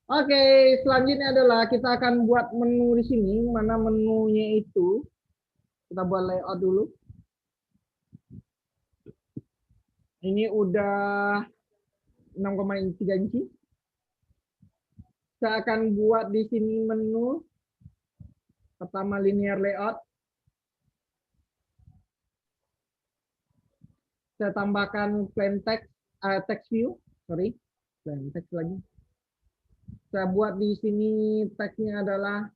Oke, selanjutnya adalah kita akan buat menu di sini. Mana menunya itu? Kita buat layout dulu. Ini udah 6,3 inci. Saya akan buat di sini menu. Pertama linear layout. Saya tambahkan plain text, text view. Sorry, plain text lagi. Saya buat di sini teksnya adalah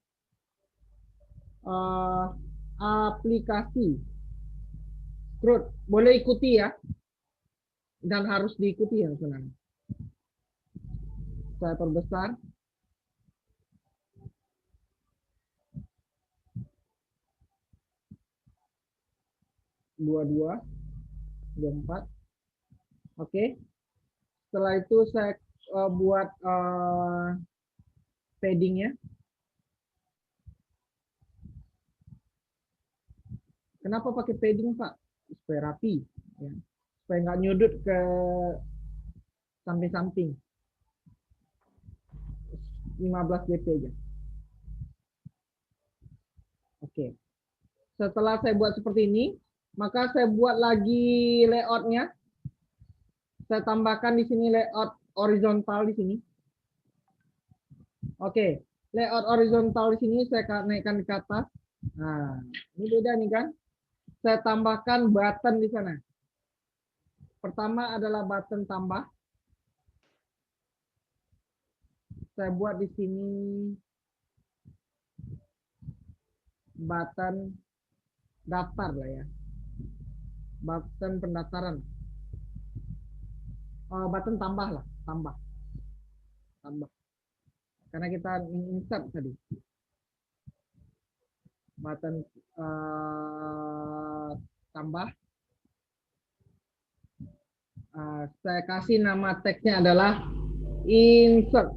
uh, aplikasi. Terus boleh ikuti ya, dan harus diikuti ya sebenarnya. Saya perbesar. 22, 24. Oke. Setelah itu saya buat paddingnya. Kenapa pakai padding Pak? Supaya rapi, ya. Supaya nggak nyudut ke samping-samping. 15 dp aja. Oke. Setelah saya buat seperti ini, maka saya buat lagi layoutnya. Saya tambahkan di sini layout horizontal di sini. Oke, layout horizontal di sini saya naikkan ke atas. Nah, ini beda nih kan? Saya tambahkan button di sana. Pertama adalah button tambah. Saya buat di sini button daftar lah ya. Button pendaftaran. Button tambah lah, tambah, tambah. Karena kita insert tadi. Button tambah. Saya kasih nama teksnya adalah insert.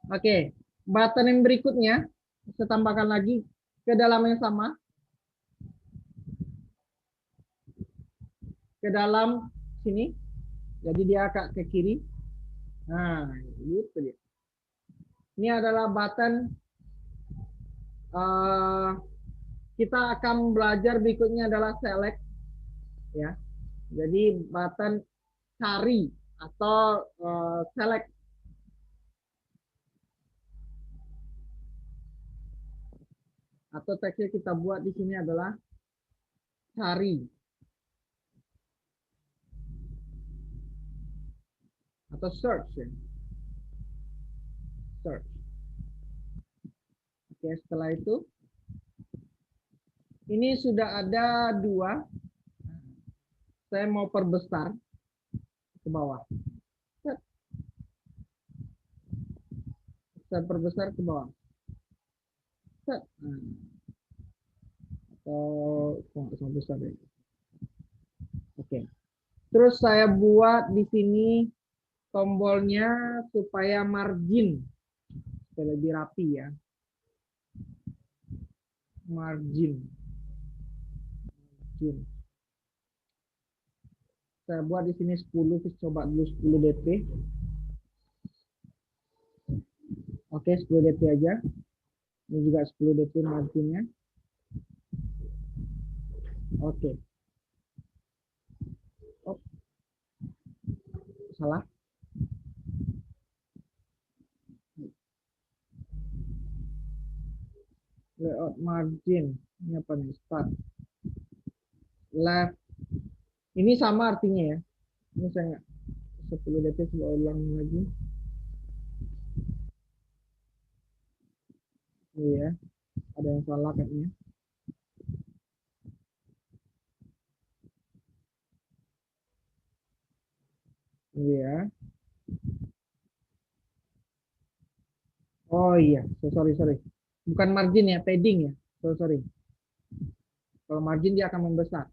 Oke, button yang berikutnya saya tambahkan lagi ke dalam yang sama, ke dalam sini. Jadi dia agak ke kiri. Nah, gitu dia. Ini adalah button. Kita akan belajar berikutnya adalah select, ya. Jadi button cari atau select. Atau teksnya kita buat di sini adalah cari atau search, ya. Search. Oke, setelah itu ini sudah ada 2. Saya mau perbesar ke bawah. Saya perbesar ke bawah. Atau besar ya. Oke. Terus saya buat di sini tombolnya supaya margin supaya lebih rapi ya. Margin. Saya buat di sini 10, coba dulu 10 dp. Oke, 10 dp aja. Ini juga 10 dp marginnya. Oke. Oh, salah. Layout margin. Ini apa nih? Start. Left. Ini sama artinya ya. Ini saya 10 dp coba ulang lagi. Ini ya. Ada yang salah kayaknya. Ini ya. Oh iya, sorry. Bukan margin ya, padding ya. Sorry. Kalau margin dia akan membesar.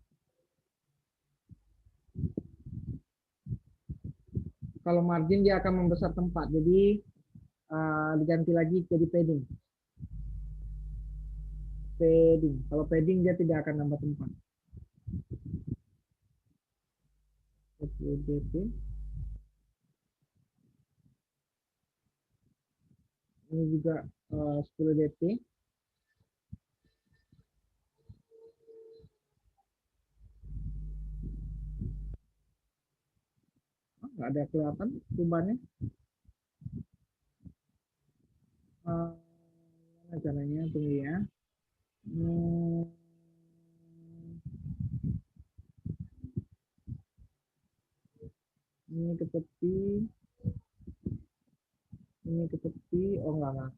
Kalau margin dia akan membesar tempat. Jadi diganti lagi jadi padding. Padding. Kalau padding dia tidak akan nambah tempat. DP. Ini juga 10 DP. Oh, nggak ada kelihatan perubahannya. Gimana caranya? Tunggu ya. Hmm, ini ke tepi. Ini ke tepi. Oh, enggak.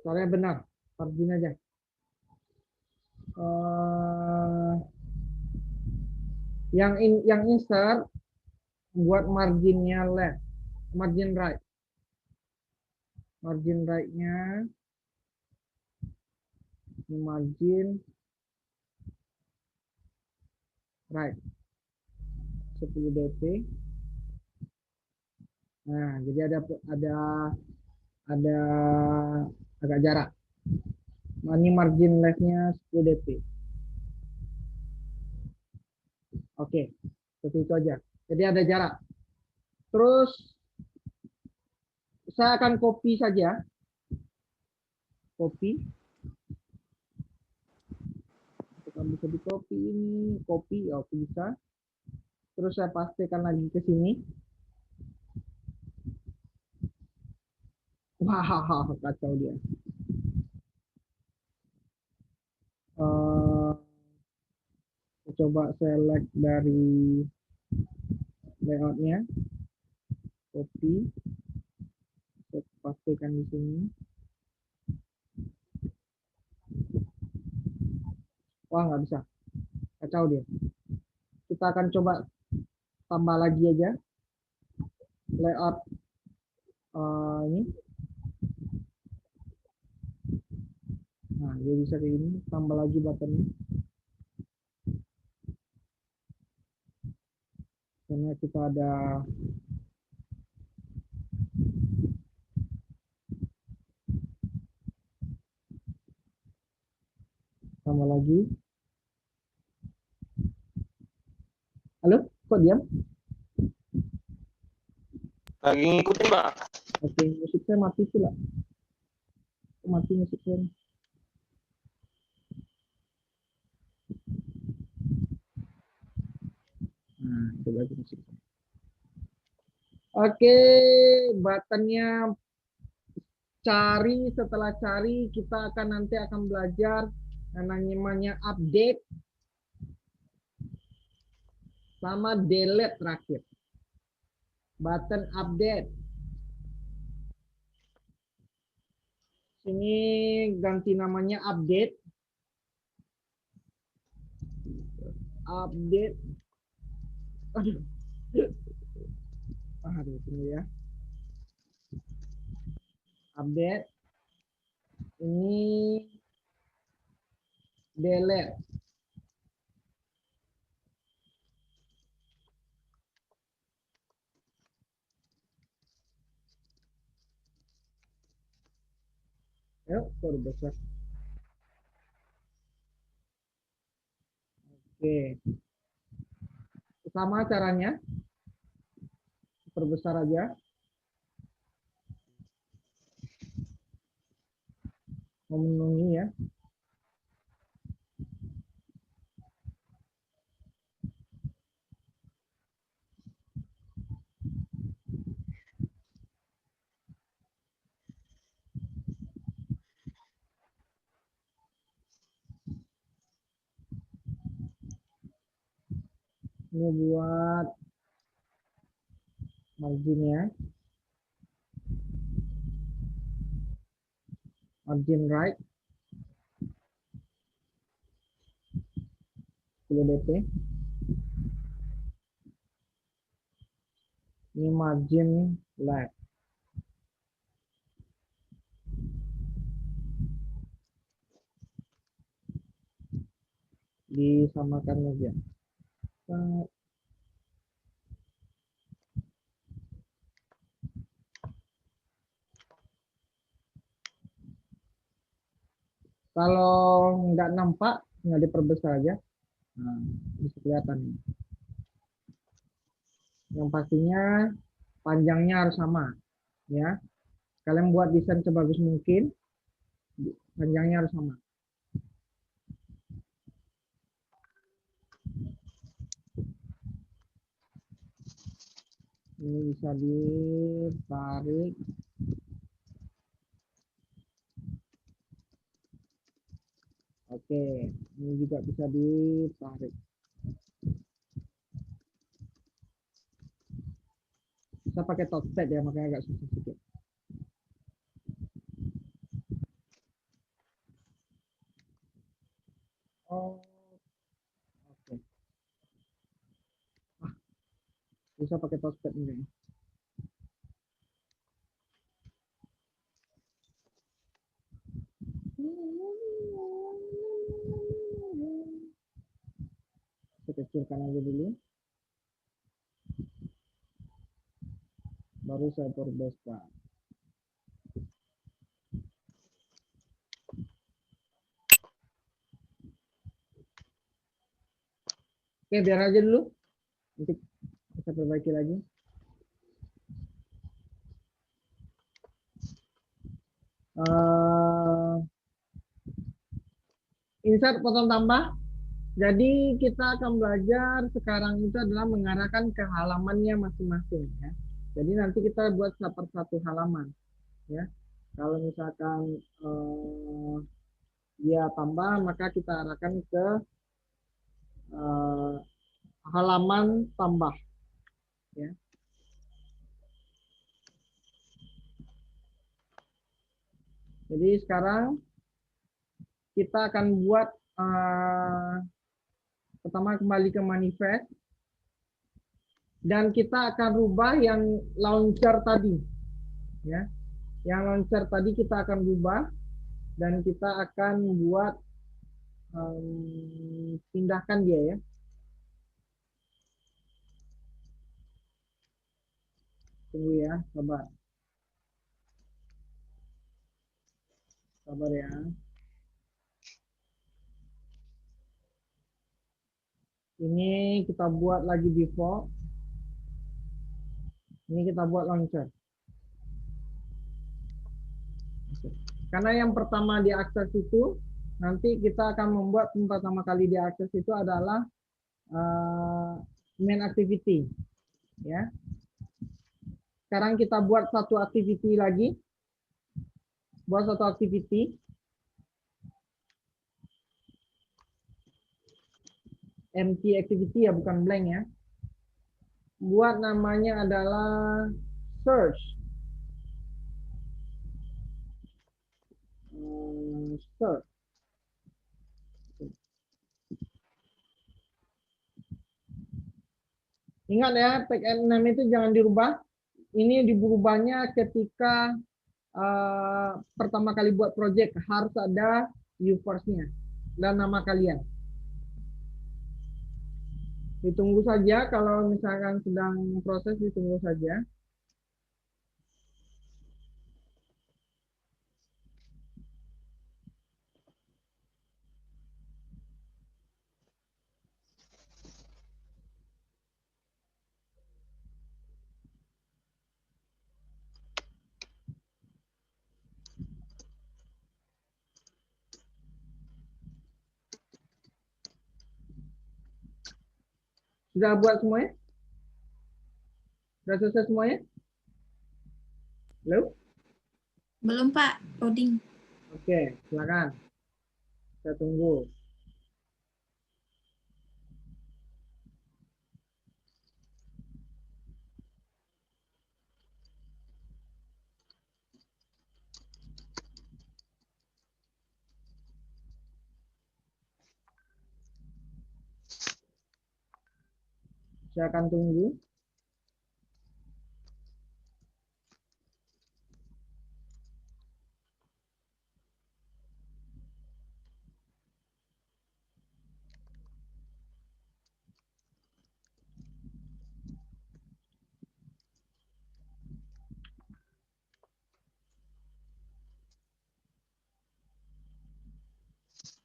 Soalnya benar. Margin aja. Eh, yang insert buat marginnya left, margin right. Margin right-nya margin right 10 dp. Nah, jadi ada agak jarak. Ini margin left-nya 10 dp. Oke, seperti itu aja. Jadi ada jarak. Terus saya akan copy saja. Copy. Kita bisa di copy ini, copy, oh bisa. Terus saya pastikan lagi ke sini. Wah, kacau dia. Coba select dari layoutnya, copy, saya pastikan di sini. Wah, nggak bisa, kacau dia. Kita akan coba tambah lagi aja layout ini. Nah, dia bisa kayak ini, tambah lagi buttonnya. Karena kita ada tambah lagi. Halo, kok diam? Lagi ngikutin, Pak. Oke, musik saya mati pula. Mati musik saya. Nah, coba lagi musik. Oke, buttonnya cari. Setelah cari, kita akan nanti akan belajar yang namanya update sama delete terakhir. Button update. Sini ganti namanya update. Update. Aduh. Aduh, tunggu ya. Update. Ini delete. Yuk, baru besar. Oke. Sama caranya. Perbesar aja. Memenuhi ya. Ini buat marginnya. Margin right. 10 dp. Ini margin left. Disamakan aja. Kalau nggak nampak, nggak diperbesar aja. Nah, bisa kelihatan. Yang pastinya panjangnya harus sama, ya. Kalian buat desain sebagus mungkin, panjangnya harus sama. Ini bisa ditarik. Oke, ini juga bisa ditarik. Kita pakai touchpad ya, makanya agak susah sedikit. Oh, oke. Bisa pakai touchpad ini. Saya kecilkan aja dulu. Baru saya perbesar. Oke, biar aja dulu. Nanti kita perbaiki lagi. Insert potong tambah. Jadi kita akan belajar sekarang itu adalah mengarahkan ke halamannya masing-masing ya. Jadi nanti kita buat per satu halaman ya. Kalau misalkan dia tambah, maka kita arahkan ke halaman tambah ya. Jadi sekarang kita akan buat pertama kembali ke manifest dan kita akan rubah yang launcher tadi ya. Yang launcher tadi kita akan rubah dan kita akan buat pindahkan dia ya. Tunggu ya, sabar. Sabar ya. Ini kita buat lagi default. Ini kita buat launcher. Karena yang pertama diakses itu, nanti kita akan membuat yang pertama kali diakses itu adalah main activity. Ya. Sekarang kita buat satu activity lagi. Buat satu activity. Empty activity ya, bukan blank ya. Buat namanya adalah search. Search. Ingat ya, tag and name itu jangan dirubah. Ini dirubahnya ketika pertama kali buat project, harus ada you first-nya dan nama kalian. Ditunggu saja, kalau misalkan sedang proses, ditunggu saja. Sudah buat semuanya? Sudah selesai semuanya? Halo? Belum, Pak. Loading. Oke, silakan. Saya tunggu. Saya akan tunggu.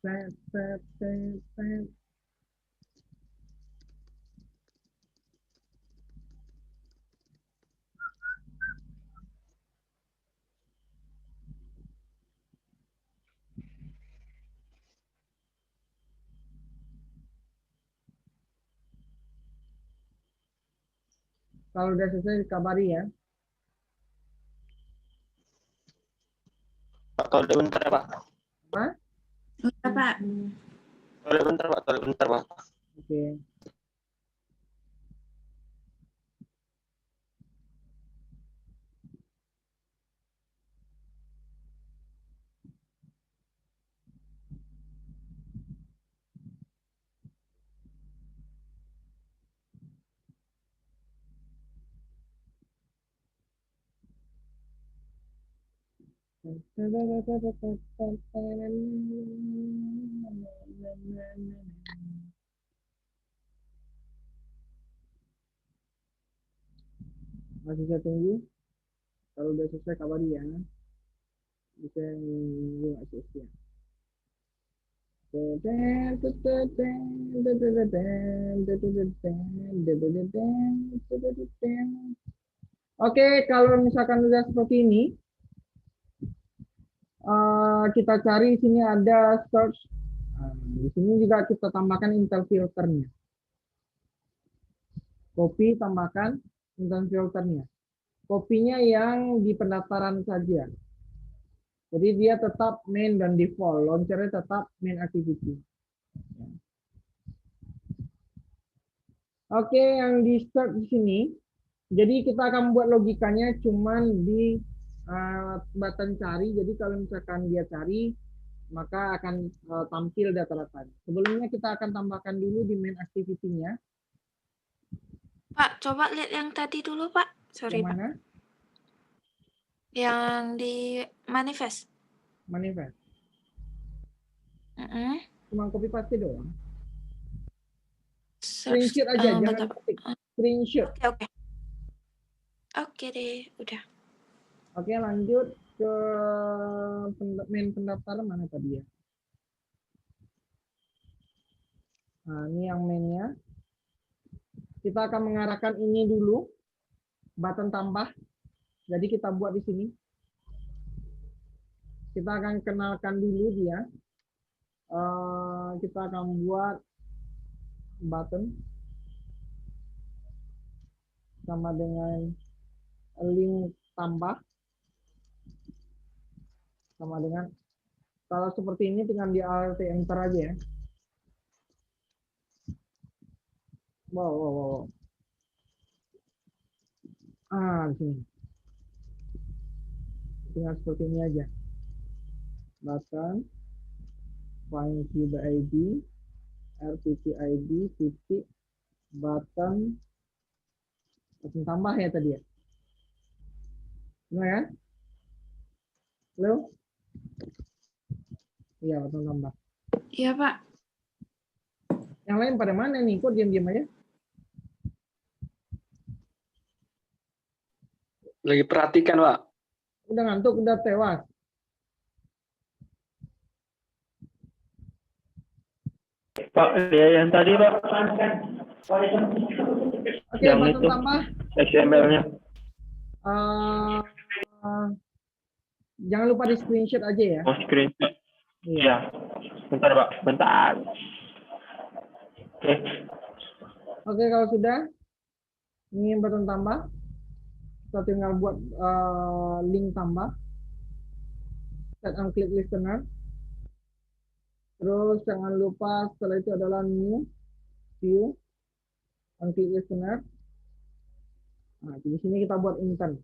Set. Kalau udah selesai kabari ya. Pak, tolong bentar ya, Pak. Apa? Udah, Pak. Tolong bentar, Pak. Tolong bentar, Pak. Oke. Masih saya tunggu. Kalau udah selesai kabari ya. Bisa nunggu asesnya. Oke, kalau misalkan udah seperti ini, kita cari sini ada search. Di sini juga kita tambahkan Intel filternya. Copy, tambahkan Intel filternya. Kopinya yang di pendaftaran saja. Jadi dia tetap main dan default. Launchernya tetap main activity. Oke, yang di start di sini. Jadi kita akan buat logikanya cuman di button cari. Jadi kalau misalkan dia cari, maka akan tampil data-data. Sebelumnya kita akan tambahkan dulu di main activity-nya. Pak, coba lihat yang tadi dulu, Pak. Sorry, Yang Pak. mana? Yang di manifest. Manifest. Mm-mm. Cuma copy paste doang. Search, Screenshot aja, jangan bentar, Pak. ketik. Screenshot. Oke. Oke deh, udah. Oke, lanjut ke main pendaftaran mana tadi ya? Nah, ini yang mainnya. Kita akan mengarahkan ini dulu, button tambah. Jadi kita buat di sini. Kita akan kenalkan dulu dia. Kita akan buat button sama dengan link tambah sama dengan kalau seperti ini tinggal di Alt Enter aja ya. Wow. Di sini. Tinggal seperti ini aja. Button, find key ID, RPT ID, titik, button tambah ya tadi ya. Benar kan? Halo? Iya, button tambah. Iya, Pak. Yang lain pada mana nih? Kok diam-diam aja? Lagi perhatikan, Pak. Udah ngantuk, udah tewas. Pak, ya yang tadi, Pak. Oke, Yang button itu, tambah. XML-nya. Jangan lupa di screenshot aja ya. Oh, screenshot. Iya. Ya. Bentar, Pak. Bentar. Oke. Oke, kalau sudah, ini button tambah. Kita tinggal buat link tambah. Set and click listener. Terus jangan lupa setelah itu adalah new view and click listener. Nah, di sini kita buat intern.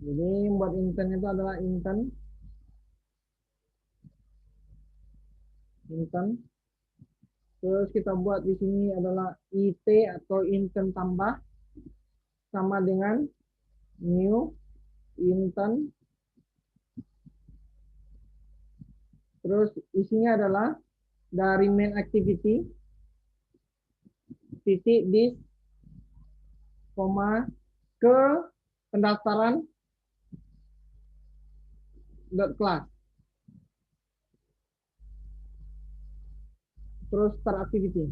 Jadi buat intern itu adalah intern. Terus kita buat di sini adalah IT atau intern tambah sama dengan new intern. Terus isinya adalah dari main activity titik dis koma ke pendaftaran dot class. Terus start activity.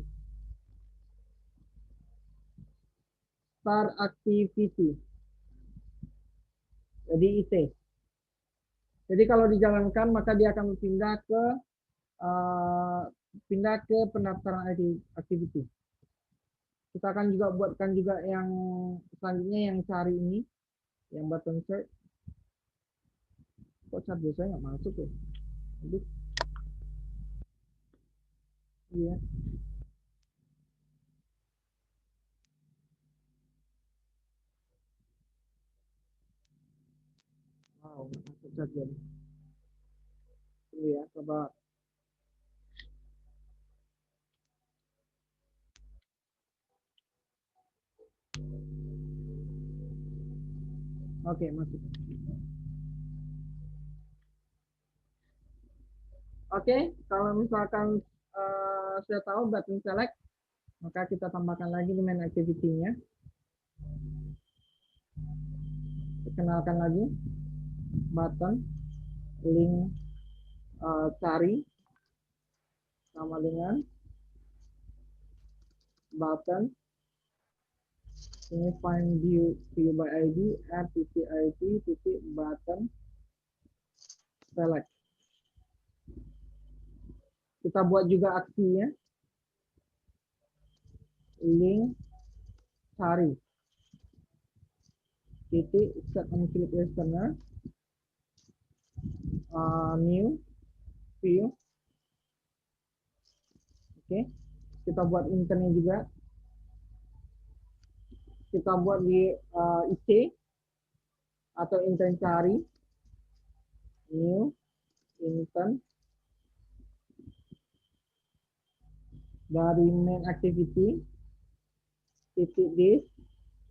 Start activity. Jadi IT. Jadi kalau dijalankan maka dia akan pindah ke pindah ke pendaftaran activity. Kita akan juga buatkan juga yang selanjutnya yang cari ini, yang button search. Kok chat biasanya nggak masuk ya? Aduh. Iya. Wow, masuk chat jadi. Tunggu ya, coba. Oke, masuk. Oke, kalau misalkan sudah tahu button select, maka kita tambahkan lagi di main activity-nya. Kenalkan lagi button link cari sama dengan button ini find view by ID add titik button select. Kita buat juga aksinya link cari titik set and click listener new view. Oke, kita buat internnya juga. Kita buat di IC atau intern cari new intern dari main activity titik this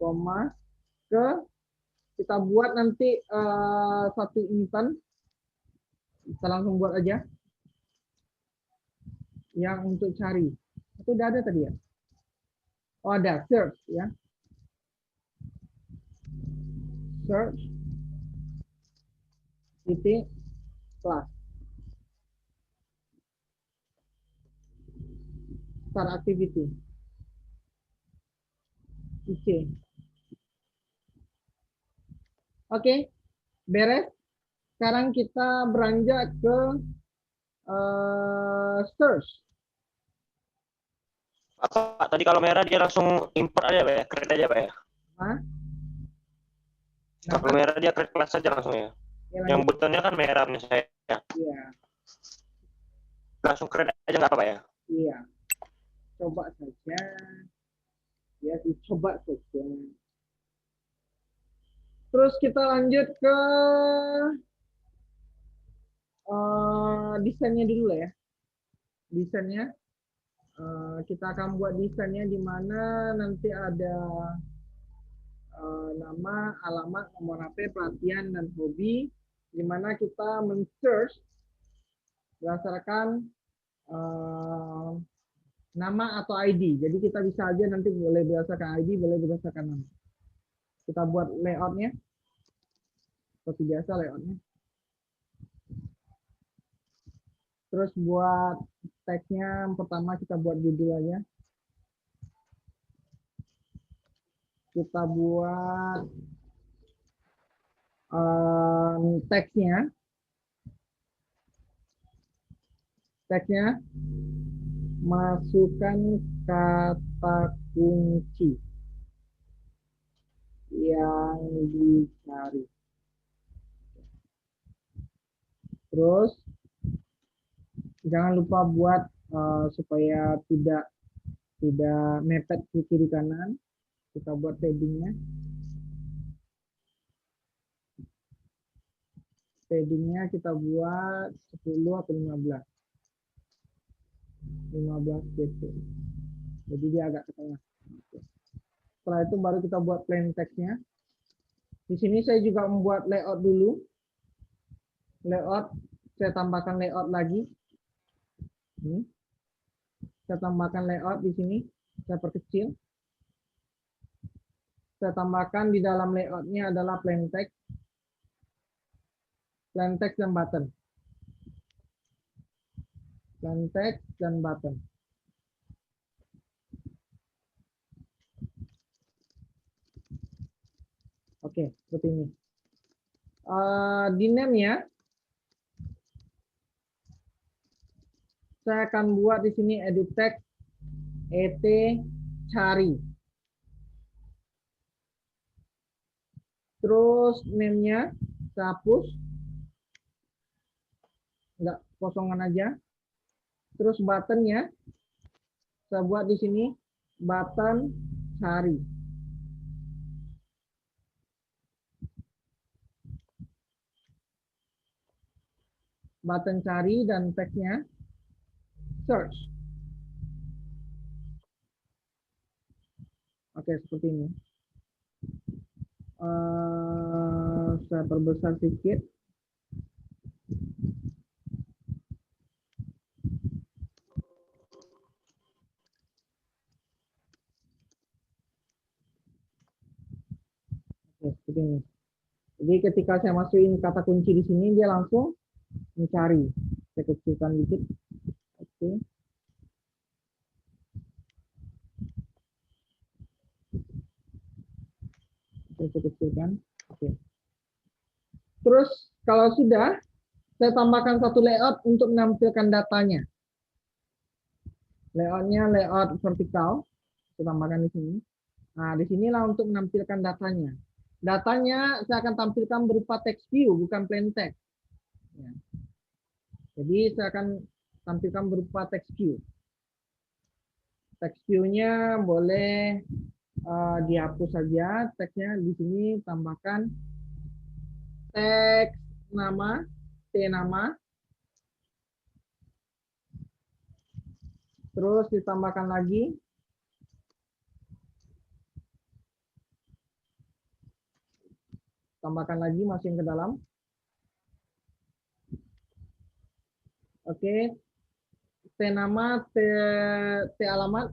koma ke kita buat nanti satu intern, kita langsung buat aja yang untuk cari. Itu udah ada tadi ya? Oh ada, search ya. Search titik class. Start activity. IC. Oke, beres. Sekarang kita beranjak ke search. Pak, tadi kalau merah dia langsung import aja Pak ya, create aja Pak ya. Hah? Kalau merah dia create class aja langsung ya. Yang buttonnya kan merah nih saya. Iya. Langsung create aja nggak apa-apa ya? Iya. Coba saja. Ya, dicoba saja. Terus kita lanjut ke desainnya dulu ya. Desainnya kita akan buat desainnya di mana nanti ada nama, alamat, nomor HP, pelatihan, dan hobi, di mana kita men-search berdasarkan nama atau ID. Jadi kita bisa aja nanti boleh berdasarkan ID, boleh berdasarkan nama. Kita buat layoutnya seperti biasa layoutnya. Terus buat teksnya pertama kita buat judul aja. Kita buat teksnya. Teksnya masukkan kata kunci yang dicari. Terus jangan lupa buat supaya tidak mepet ke kiri kanan. Kita buat paddingnya. Paddingnya kita buat 10 atau 15 cc. Jadi dia agak ke tengah. Setelah itu baru kita buat plain text-nya. Di sini saya juga membuat layout dulu. Layout, saya tambahkan layout lagi. Ini. Saya tambahkan layout di sini. Saya perkecil. Saya tambahkan di dalam layoutnya adalah plain text. Plain text dan button. Plain text dan button. Oke, seperti ini. Di name-nya, saya akan buat di sini edit text et cari. Terus name-nya saya hapus. Enggak, kosongan aja. Terus button-nya saya buat di sini button cari. Button cari dan teksnya search. Oke, seperti ini. Saya perbesar sedikit. Oke, seperti ini. Jadi ketika saya masukin kata kunci di sini, dia langsung mencari. Saya kecilkan dikit. Oke. Saya kecilkan. Oke. Terus kalau sudah, saya tambahkan satu layout untuk menampilkan datanya. Layoutnya layout vertikal. Saya tambahkan di sini. Nah, disinilah untuk menampilkan datanya. Datanya saya akan tampilkan berupa text view, bukan plain text. Ya. Jadi saya akan tampilkan berupa text view. Text view-nya boleh dihapus saja. Teksnya di sini tambahkan teks nama, T nama. Terus ditambahkan lagi masukin ke dalam. Oke. T nama, T alamat.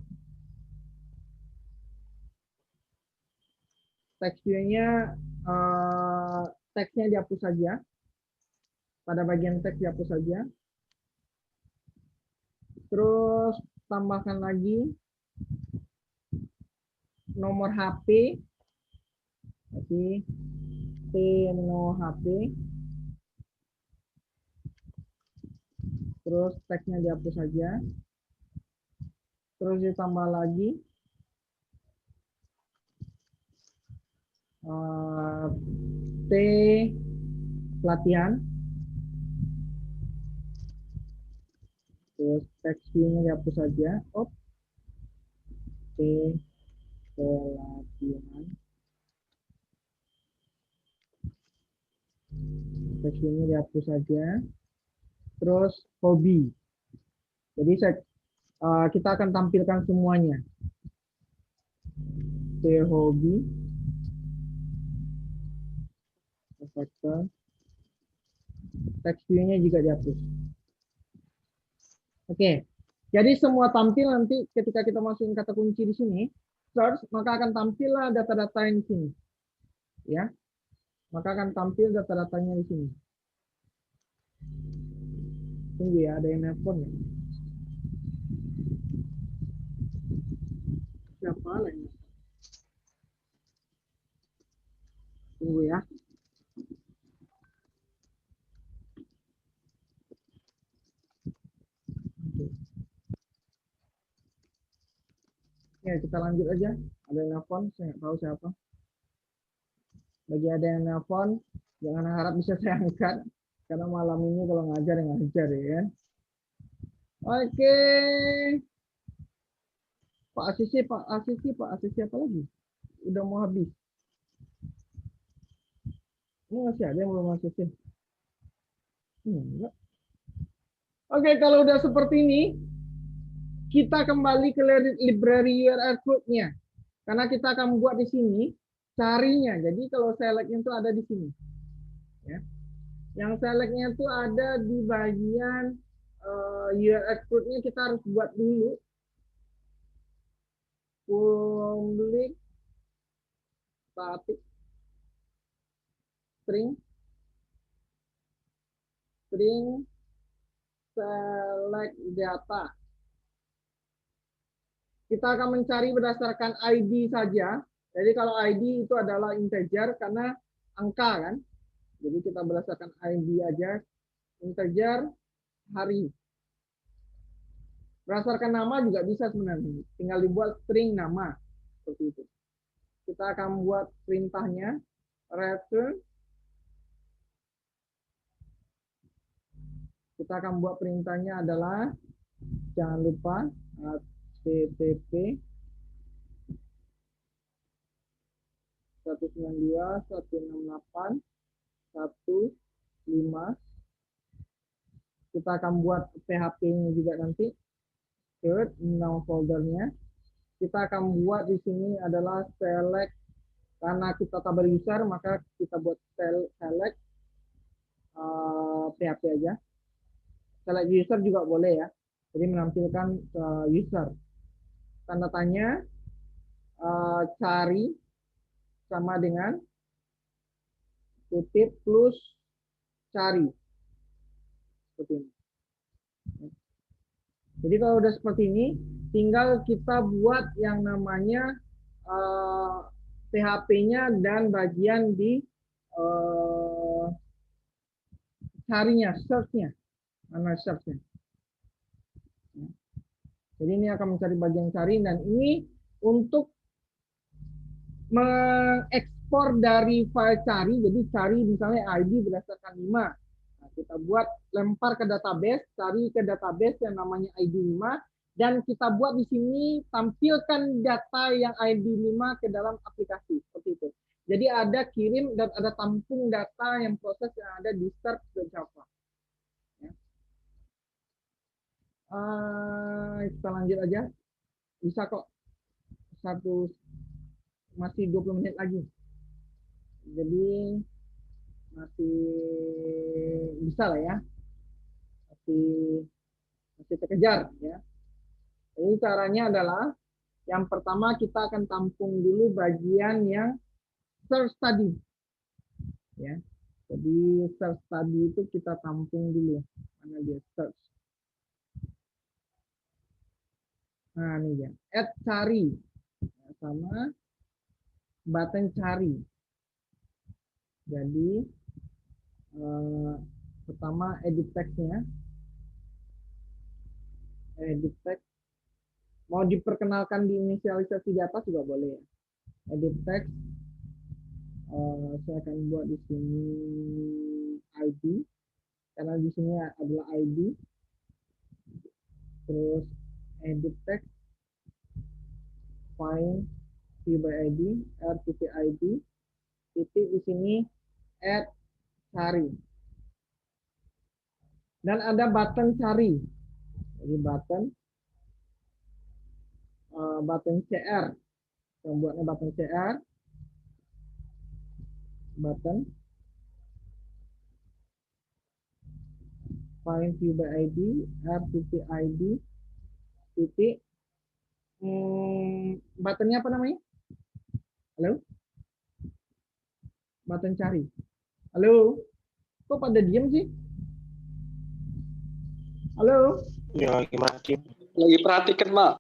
Teks view-nya teksnya dihapus saja. Pada bagian teks dihapus saja. Terus tambahkan lagi nomor HP. Oke. T nomor HP. Terus teksnya dihapus saja. Terus ditambah lagi T pelatihan. Terus teks view-nya dihapus saja. T pelatihan. Teks view-nya dihapus saja. Terus hobi. Jadi kita akan tampilkan semuanya. T hobi. Factor. Teks view-nya juga dihapus. Oke. Jadi semua tampil nanti ketika kita masukin kata kunci di sini, search, maka akan tampillah data-data yang di sini. Ya. Maka akan tampil data-datanya di sini. Tunggu ya, ada yang nelpon ya. Siapa lagi? Tunggu ya. Ya, kita lanjut aja. Ada yang nelpon, saya nggak tahu siapa. Bagi ada yang nelpon, jangan harap bisa saya angkat. Karena malam ini kalau ngajar, yang ngajar ya kan. Oke. Pak ACC apa lagi? Udah mau habis. Ini masih ada yang belum ACC. Enggak. Oke, kalau udah seperti ini, kita kembali ke library URL code-nya. Karena kita akan buat di sini carinya. Jadi kalau select-nya itu ada di sini. Ya. Yang select-nya itu ada di bagian URL code-nya kita harus buat dulu. Public static string select data. Kita akan mencari berdasarkan ID saja. Jadi kalau ID itu adalah integer karena angka kan. Jadi kita berdasarkan ID aja, integer hari. Berdasarkan nama juga bisa sebenarnya. Tinggal dibuat string nama. Seperti itu. Kita akan buat perintahnya. Return. Kita akan buat perintahnya adalah, jangan lupa, http 192.168.1.5. Kita akan buat PHP-nya juga nanti. Third, now foldernya. Kita akan buat di sini adalah select, karena kita tabel user maka kita buat select PHP aja. Select user juga boleh ya. Jadi menampilkan user. Tanda tanya cari sama dengan kutip plus cari. Seperti ini. Jadi kalau udah seperti ini, tinggal kita buat yang namanya PHP-nya dan bagian di carinya, search-nya. Mana search-nya. Jadi ini akan mencari bagian cari, dan ini untuk mengekspor dari file cari. Jadi cari misalnya ID berdasarkan 5. Nah, kita buat lempar ke database, cari ke database yang namanya ID 5, dan kita buat di sini tampilkan data yang ID 5 ke dalam aplikasi seperti itu. Jadi ada kirim dan ada tampung data yang proses yang ada di search.java. Ya. Kita lanjut aja. Bisa kok. Masih 20 menit lagi. Jadi masih bisa lah ya. Masih terkejar ya. Jadi caranya adalah yang pertama kita akan tampung dulu bagian yang search tadi. Ya. Jadi search tadi itu kita tampung dulu. Mana dia search. Nah, ini dia. Add cari. Sama button cari. Jadi pertama edit text-nya. Edit text. Mau diperkenalkan di inisialisasi di atas juga boleh ya. Edit text. Saya akan buat di sini ID. Karena di sini adalah ID. Terus edit text. Find view by ID, r.id, titik di sini add cari. Dan ada button cari. Jadi button CR. Yang buatnya button CR. Button find view by ID, r.id, titik. Buttonnya apa namanya? Halo? Button cari. Halo? Kok pada diem sih? Halo? Ya, gimana sih? Lagi perhatikan, Mak.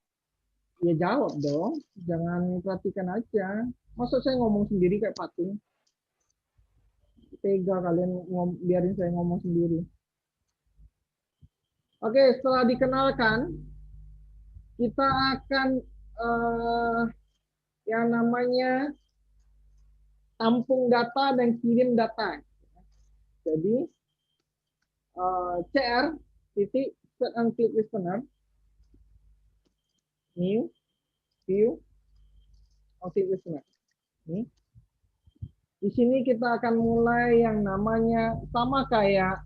Ya jawab dong. Jangan perhatikan aja. Masa saya ngomong sendiri kayak patung? Tega kalian biarin saya ngomong sendiri. Oke, setelah dikenalkan, kita akan yang namanya tampung data dan kirim data. Jadi CR titik set and click listener, new view object listener. Ini. Di sini kita akan mulai yang namanya sama kayak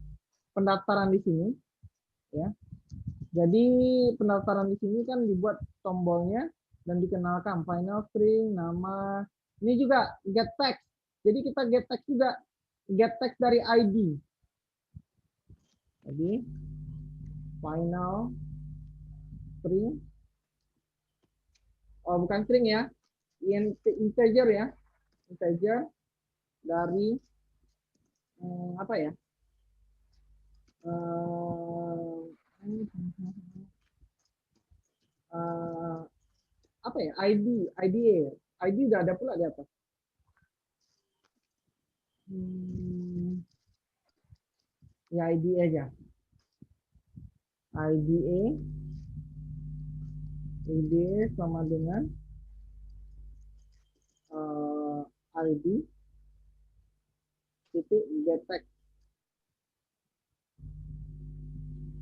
pendaftaran di sini, ya. Jadi pendaftaran di sini kan dibuat tombolnya dan dikenalkan final string, nama. Ini juga get text. Jadi kita get text juga, get text dari ID. Jadi final string. Oh, bukan string ya. Integer ya. Integer dari apa ya? Apa ya? ID udah ada pula di atas. Ya ID aja. IDA id sama dengan id titik get tag.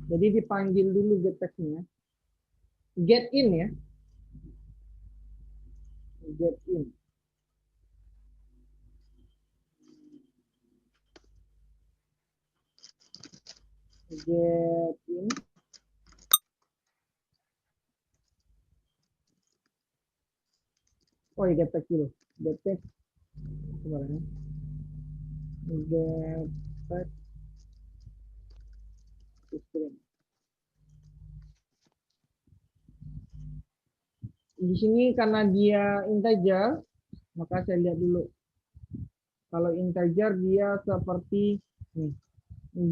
Jadi dipanggil dulu get tag-nya. Get in ya. Get in. Get in. Oh, get tag dulu. Get tag. Sebenarnya. Get tag. String. Di sini karena dia integer, maka saya lihat dulu. Kalau integer dia seperti nih,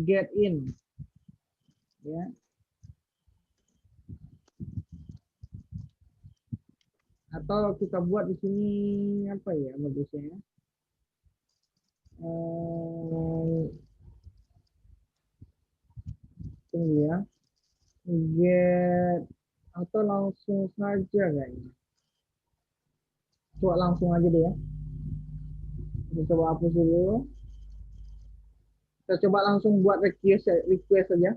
get in, ya. Atau kita buat di sini apa ya bagusnya? Tunggu ya, get atau langsung saja kayaknya. Coba langsung aja deh ya. Kita coba hapus dulu. Kita coba langsung buat request saja.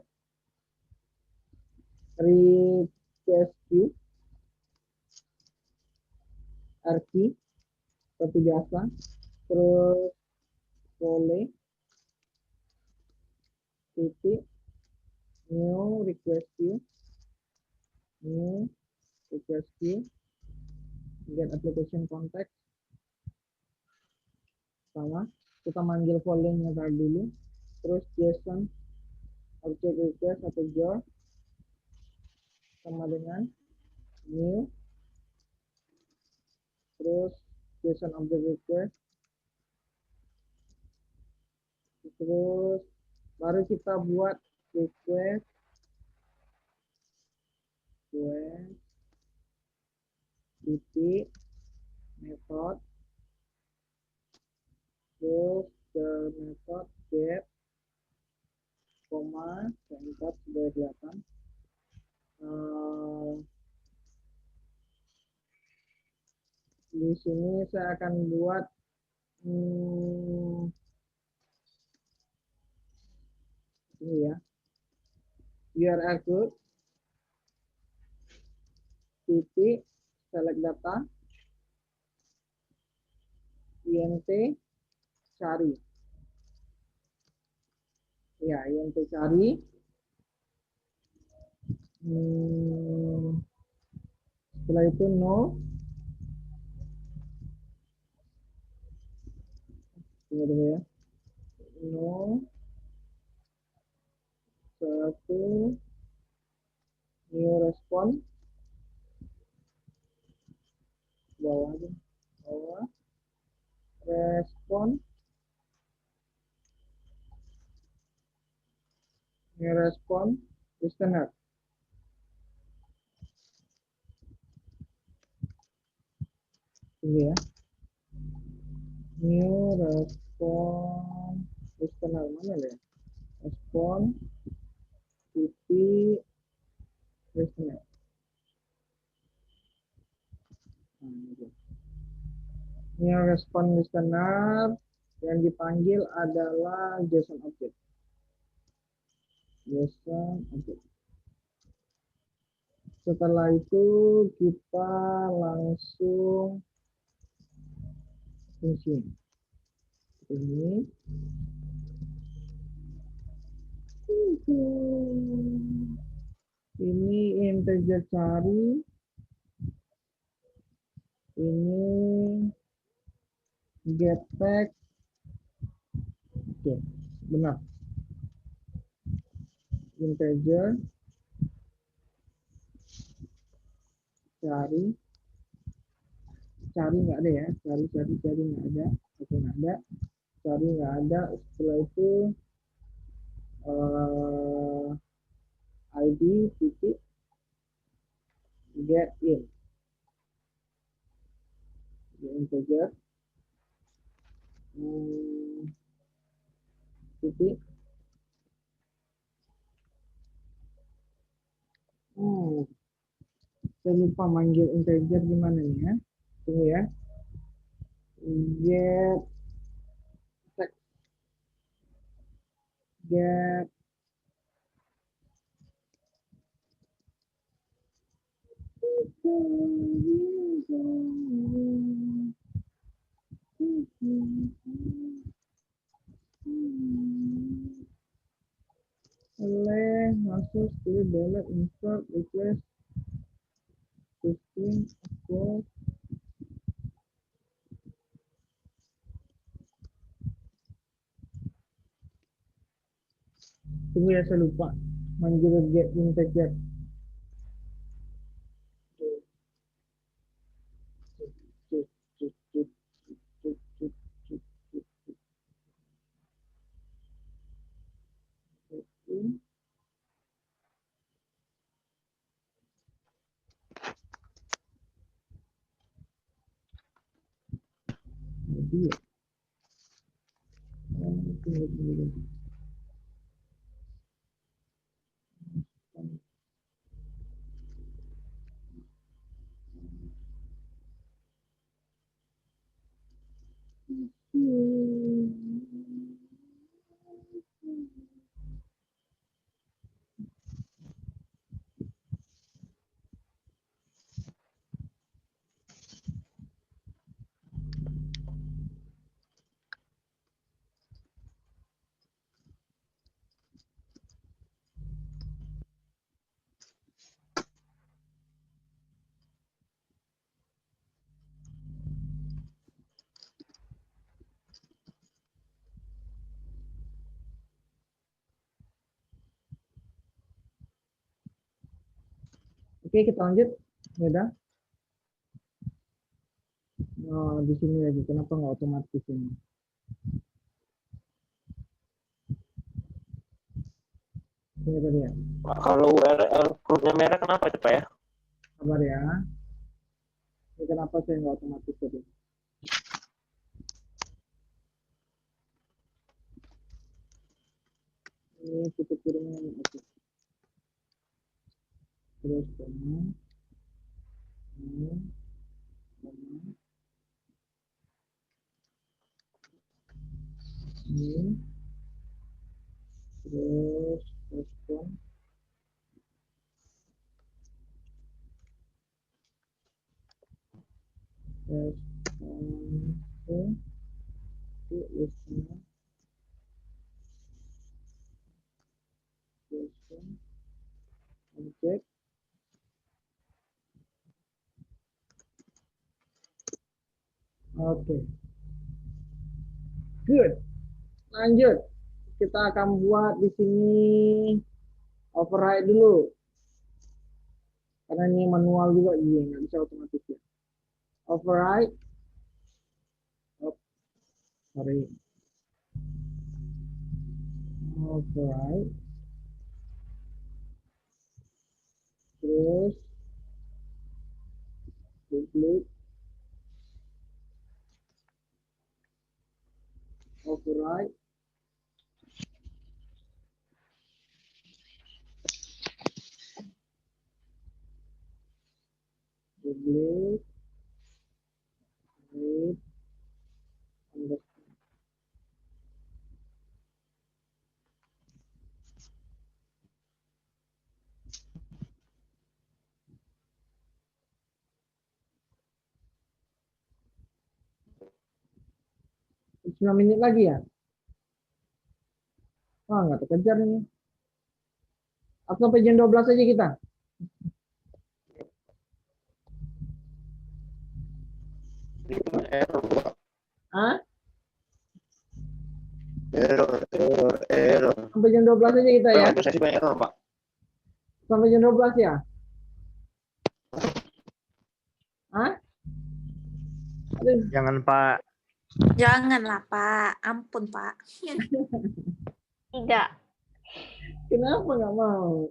Request queue. RQ seperti biasa. Terus boleh titik new request queue. New request queue. Get application context. Sama. Kita manggil followingnya tadi dulu. Terus JSON object request atau jar sama dengan new, terus JSON object request, terus baru kita buat request titik method, terus ke method get koma enter sudah kelihatan. Di sini saya akan buat ini ya, URL code titik select data int cari ya, int cari. Setelah itu no, tunggu dulu ya, no satu new respon bawah aja, bawah respon new respon listener. Tunggu ya, new respon listener mana ya, respon titik listener. New respon listener yang dipanggil adalah JSON object. JSON object. Setelah itu kita langsung fungsi ini. Ini integer cari. Ini get tag. Oke, benar. Integer cari nggak ada ya, cari nggak ada. Oke, nggak ada, cari nggak ada. Setelah itu id titik get in integer titik Saya lupa manggil integer gimana nih ya. Tunggu ya. Get text, get oleh masuk ke dalam insert request system upload. Tunggu ya, saya lupa manggil get integer. Jadi ya, tunggu. Oke, kita lanjut. Ya udah. Oh, di sini lagi. Kenapa nggak otomatis ini? Ini tadi ya. Pak, kalau URL grupnya merah kenapa itu Pak ya? Sabar ya. Ini kenapa saya nggak otomatis tadi? Ini kita kirimnya ini. Oke. Terus koma. Ini. Koma. Ini. Terus respon. Respon. Itu listener. Respon. Objek. Oke. Good. Lanjut. Kita akan buat di sini override dulu. Karena ini manual juga, iya nggak bisa otomatis ya. Override. Oh, sorry. Override. Terus klik override. Klik read underscore. Cuma menit lagi ya? Wah, nggak terkejar ini. Atau sampai jam 12 aja kita? Error Pak. Hah? Error. Sampai jam 12 aja kita ya? Bisa sih banyak error Pak. Sampai jam 12 ya? Hah? Aduh, Jangan Pak. Janganlah, Pak. Ampun, Pak. Tidak. kenapa nggak mau?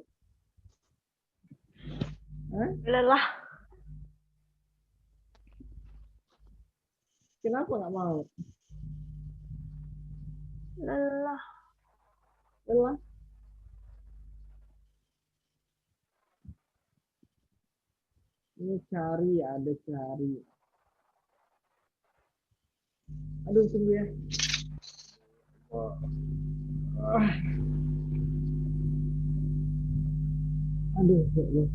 Hah? Lelah. Kenapa nggak mau? Lelah. Lelah. Ini cari, ada cari. Aduh, tunggu ya. Oh. Ah. Aduh, aduh.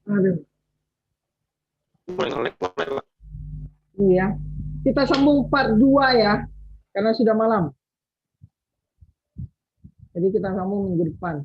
Aduh. Mulai nge-lag, mulai, Pak. Ini ya. Kita sambung part 2 ya. Karena sudah malam. Jadi kita sambung minggu depan.